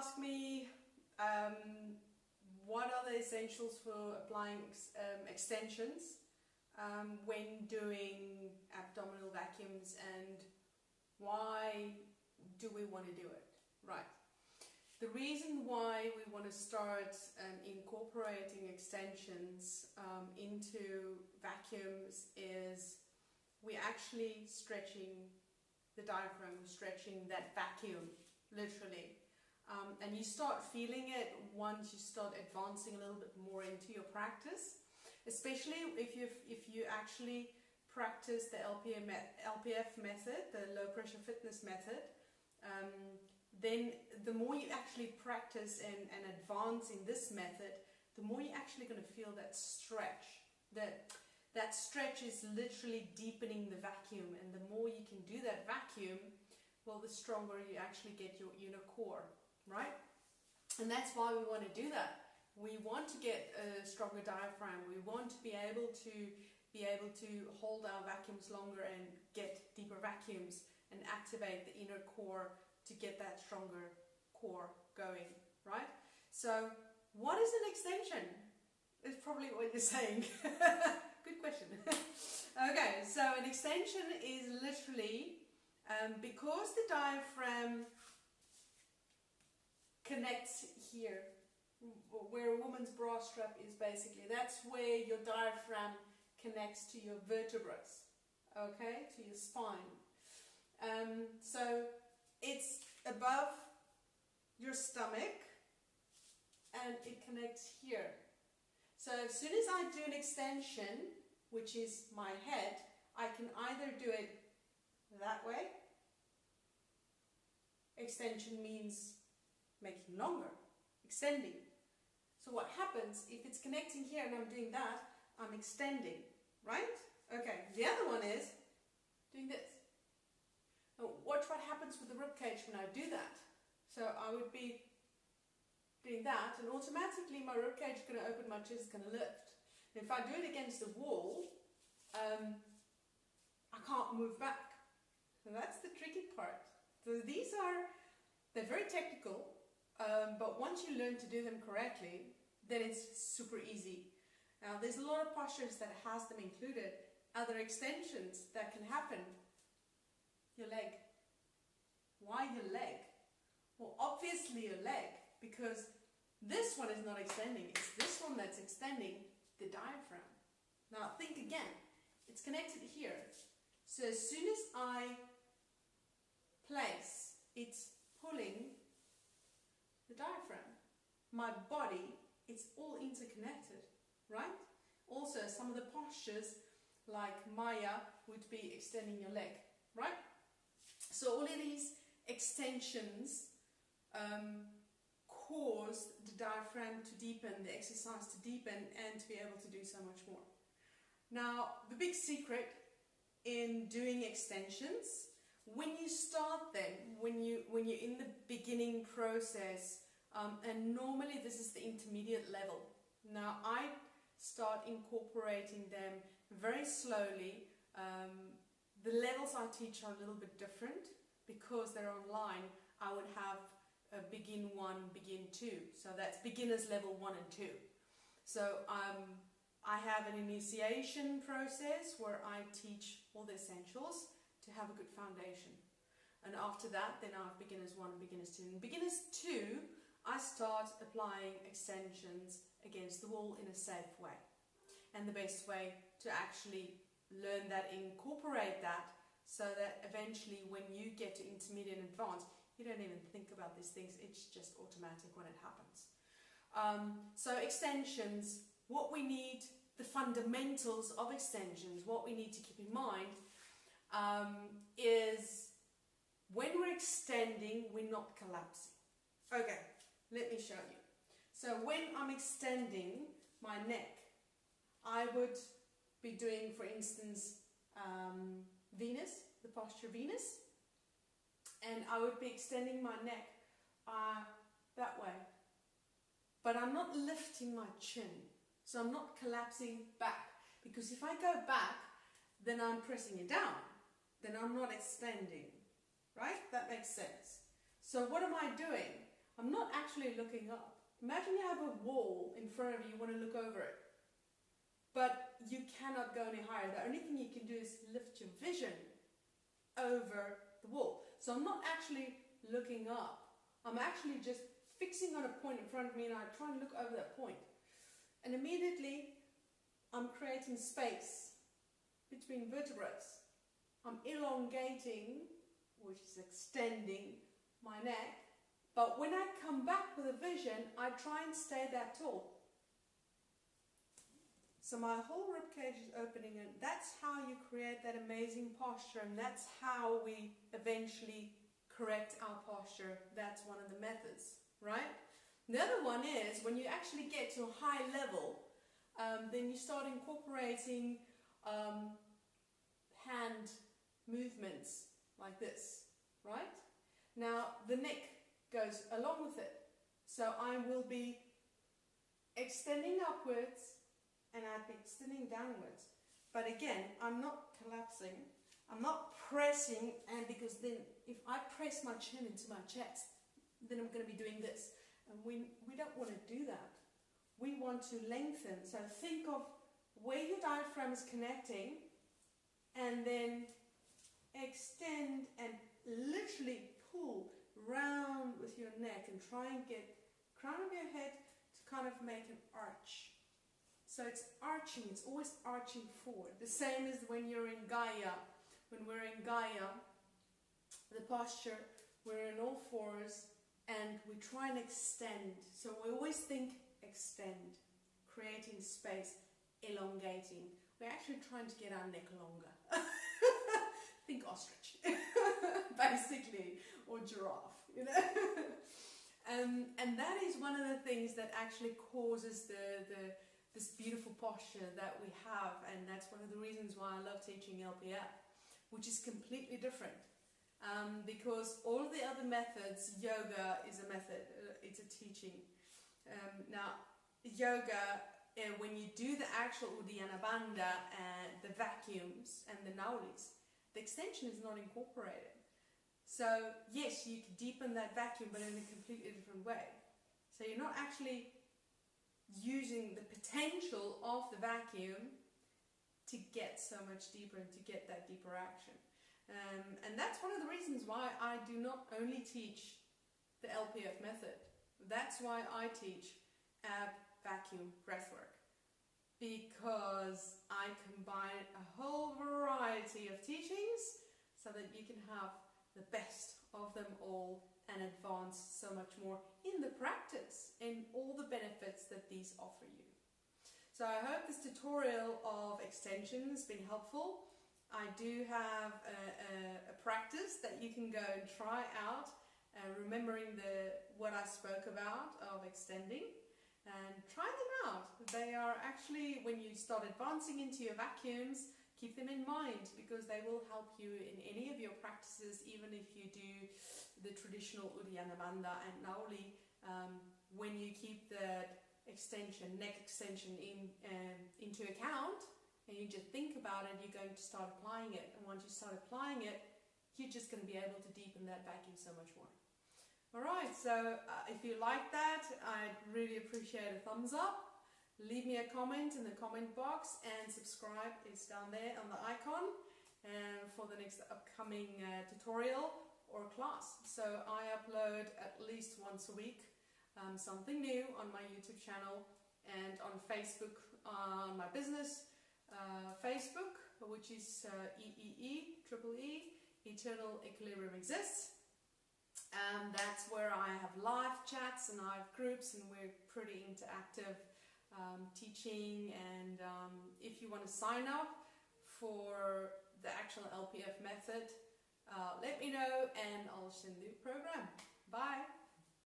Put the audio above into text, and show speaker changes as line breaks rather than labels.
ask me what are the essentials for applying extensions when doing abdominal vacuums, and why do we want to do it? Right. The reason why we want to start incorporating extensions into vacuums is we're actually stretching the diaphragm, we're stretching that vacuum, literally. And you start feeling it once you start advancing a little bit more into your practice, especially if you actually practice the LPF method, the low pressure fitness method. Then the more you actually practice and advance in this method, the more you're actually going to feel that stretch. That stretch is literally deepening the vacuum, and the more you can do that vacuum, well, the stronger you actually get your inner core, right? And that's why we want to do that. We want to get a stronger diaphragm. We want to be able to hold our vacuums longer and get deeper vacuums and activate the inner core to get that stronger core going, right? So what is an extension? Is probably what you're saying. Good question. Okay, so an extension is literally because the diaphragm connects here, where a woman's bra strap is basically, that's where your diaphragm connects to your vertebrae, okay, to your spine. So it's above your stomach and it connects here. So as soon as I do an extension, which is my head, I can either do it that way. Extension means making longer, extending. So what happens if it's connecting here and I'm doing that, I'm extending, right? Okay, the other one is doing this. Now watch what happens with the ribcage when I do that. So I would be doing that, and automatically my ribcage is going to open, my chest is going to lift. And if I do it against the wall, I can't move back. So that's the tricky part. So they're very technical, but once you learn to do them correctly, then it's super easy. Now there's a lot of postures that has them included. Other extensions that can happen. Your leg. Why your leg? Well, obviously your leg, because this one is not extending, it's this one that's extending the diaphragm. Now think again, it's connected here. So as soon as I place, it's pulling the diaphragm. My body, it's all interconnected, right? Also, some of the postures like Maya would be extending your leg, right? So all of these extensions cause the diaphragm to deepen, the exercise to deepen, and to be able to do so much more. Now, the big secret in doing extensions, when you start them, when you're in the beginning process, and normally this is the intermediate level. Now, I start incorporating them very slowly. The levels I teach are a little bit different because they're online. I would have a begin 1, begin 2. So that's beginners level 1 and 2. So I have an initiation process where I teach all the essentials to have a good foundation. And after that, then I have beginners 1 and beginners 2. In beginners 2, I start applying extensions against the wall in a safe way. And the best way to actually learn that, incorporate that, so that eventually when you get to intermediate and advanced, you don't even think about these things, it's just automatic when it happens. So extensions, what we need, the fundamentals of extensions, what we need to keep in mind is when we're extending, we're not collapsing. Okay, let me show you. So when I'm extending my neck, I would be doing, for instance, Venus, the posture Venus, and I would be extending my neck that way. But I'm not lifting my chin, so I'm not collapsing back, because if I go back, then I'm pressing it down, then I'm not extending, right? That makes sense. So what am I doing? I'm not actually looking up. Imagine you have a wall in front of you, you want to look over it. But you cannot go any higher. The only thing you can do is lift your vision over the wall. So I'm not actually looking up. I'm actually just fixing on a point in front of me, and I try and look over that point. And immediately I'm creating space between vertebrae. I'm elongating, which is extending my neck. But when I come back with a vision, I try and stay that tall. So my whole rib cage is opening, and that's how you create that amazing posture, and that's how we eventually correct our posture. That's one of the methods, right? The other one is when you actually get to a high level, then you start incorporating hand movements like this, right? Now the neck goes along with it. So I will be extending upwards and I'd be extending downwards. But again, I'm not collapsing. I'm not pressing, and because then if I press my chin into my chest, then I'm going to be doing this. And we don't want to do that. We want to lengthen. So think of where your diaphragm is connecting, and then extend and literally pull round with your neck and try and get crown of your head to kind of make an arch. So it's arching, it's always arching forward. The same as when you're in Gaia. When we're in Gaia, the posture, we're in all fours and we try and extend. So we always think extend, creating space, elongating. We're actually trying to get our neck longer. Think ostrich, basically, or giraffe, you know. And that is one of the things that actually causes this beautiful posture that we have, and that's one of the reasons why I love teaching LPF, which is completely different. Because all the other methods, yoga is a method, it's a teaching. Now, yoga, when you do the actual Uddiyana Bandha and the vacuums and the naulis, the extension is not incorporated. So yes, you can deepen that vacuum, but in a completely different way. So you're not actually using the potential of the vacuum to get so much deeper and to get that deeper action. And that's one of the reasons why I do not only teach the LPF method. That's why I teach ab vacuum breathwork, because I combine a whole variety of teachings so that you can have the best of them all and advance so much more in the practice and all the benefits that these offer you. So I hope this tutorial of extensions has been helpful. I do have a practice that you can go and try out, remembering what I spoke about of extending, and try them out. They are actually, when you start advancing into your vacuums, keep them in mind, because they will help you in any of your practices, even if you do the traditional Uddiyana Bandha and Nauli. When you keep the extension, neck extension into account, and you just think about it, you're going to start applying it. And once you start applying it, you're just going to be able to deepen that vacuum so much more. Alright, so if you like that, I'd really appreciate a thumbs up. Leave me a comment in the comment box, and subscribe is down there on the icon for the next upcoming tutorial or class. So I upload at least once a week something new on my YouTube channel, and on Facebook, on my business Facebook, which is EEE, Eternal Equilibrium Exists. That's where I have live chats and I have groups, and we're pretty interactive teaching. And if you want to sign up for the actual LPF method, let me know and I'll send you a program. Bye!